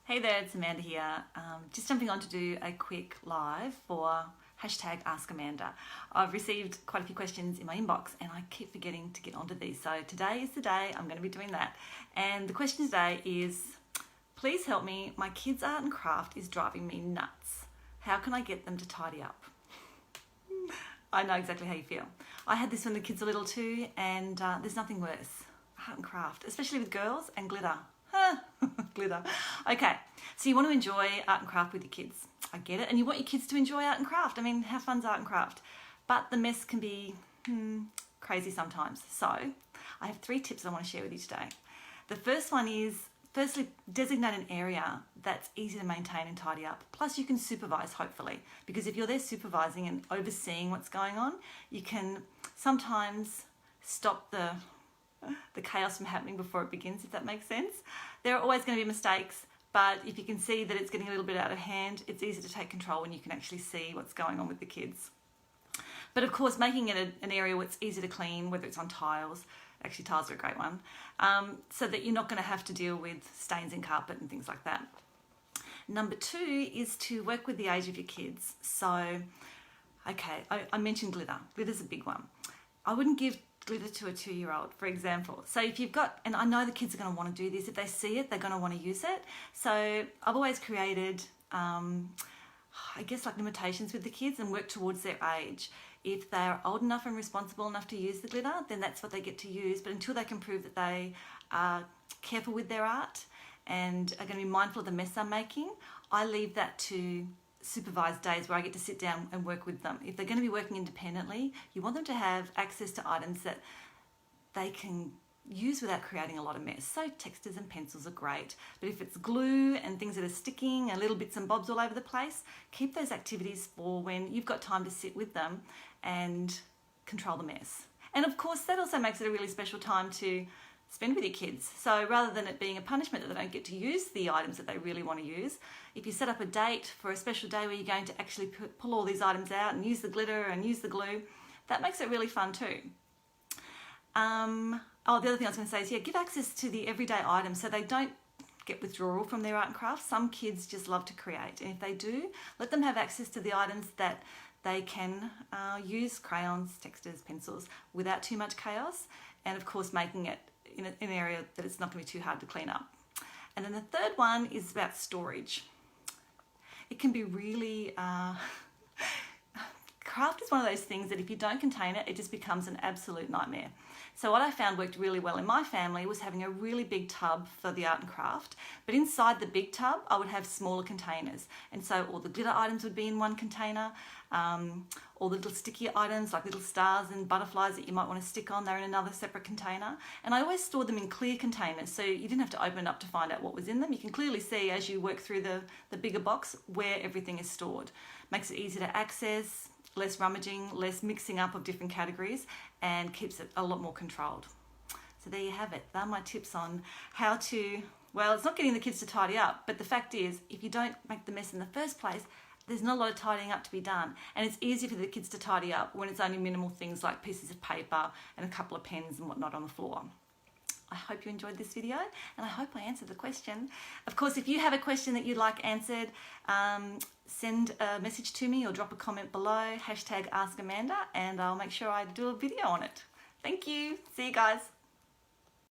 Hey there, it's Amanda here. Just jumping on to do a quick live for hashtag Ask Amanda. I've received quite a few questions in my inbox and I keep forgetting to get onto these. So today is the day I'm going to be doing that. And the question today is, please help me. My kids' art and craft is driving me nuts. How can I get them to tidy up? I know exactly how you feel. I had this when the kids were little too, and there's nothing worse. Art and craft, especially with girls and glitter. Glitter. Okay, so you want to enjoy art and craft with your kids. I get it. And you want your kids to enjoy art and craft. I mean, how fun's art and craft? But the mess can be crazy sometimes. So I have 3 tips I want to share with you today. The first one is, firstly, designate an area that's easy to maintain and tidy up. Plus you can supervise, hopefully, because if you're there supervising and overseeing what's going on, you can sometimes stop the chaos from happening before it begins, if that makes sense. There are always going to be mistakes, but if you can see that it's getting a little bit out of hand, it's easy to take control when you can actually see what's going on with the kids. But of course, making it an area where it's easy to clean, whether it's on tiles, actually tiles are a great one, so that you're not going to have to deal with stains in carpet and things like that. Number 2 is to work with the age of your kids. So, okay, I mentioned glitter. Glitter's a big one. I wouldn't give glitter to a 2-year-old, for example. So if you've got, and I know the kids are going to want to do this, if they see it, they're going to want to use it. So I've always created, I guess, like limitations with the kids and work towards their age. If they're old enough and responsible enough to use the glitter, then that's what they get to use. But until they can prove that they are careful with their art and are going to be mindful of the mess they're making, I leave that to supervised days where I get to sit down and work with them. If they're going to be working independently, you want them to have access to items that they can use without creating a lot of mess. So textures and pencils are great, but if it's glue and things that are sticking and little bits and bobs all over the place, keep those activities for when you've got time to sit with them and control the mess. And of course, that also makes it a really special time to spend with your kids. So rather than it being a punishment that they don't get to use the items that they really want to use, if you set up a date for a special day where you're going to actually pull all these items out and use the glitter and use the glue, that makes it really fun too. The other thing I was going to say is, give access to the everyday items so they don't get withdrawal from their art and craft. Some kids just love to create, and if they do, let them have access to the items that they can use, crayons, textures, pencils, without too much chaos, and of course making it in an area that it's not going to be too hard to clean up. And then the third one is about storage. It can be really, craft is one of those things that if you don't contain it, it just becomes an absolute nightmare. So what I found worked really well in my family was having a really big tub for the art and craft, but inside the big tub I would have smaller containers, and so all the glitter items would be in one container, all the little sticky items like little stars and butterflies that you might want to stick on, they're in another separate container, and I always stored them in clear containers so you didn't have to open it up to find out what was in them. You can clearly see as you work through the bigger box where everything is stored. Makes it easy to access, less rummaging, less mixing up of different categories, and keeps it a lot more controlled. So there you have it. They're my tips on how to, well, it's not getting the kids to tidy up, but the fact is, if you don't make the mess in the first place, there's not a lot of tidying up to be done. And it's easier for the kids to tidy up when it's only minimal things like pieces of paper and a couple of pens and whatnot on the floor. I hope you enjoyed this video and I hope I answered the question. Of course, if you have a question that you'd like answered, send a message to me or drop a comment below, hashtag Ask Amanda, and I'll make sure I do a video on it. Thank you. See you guys.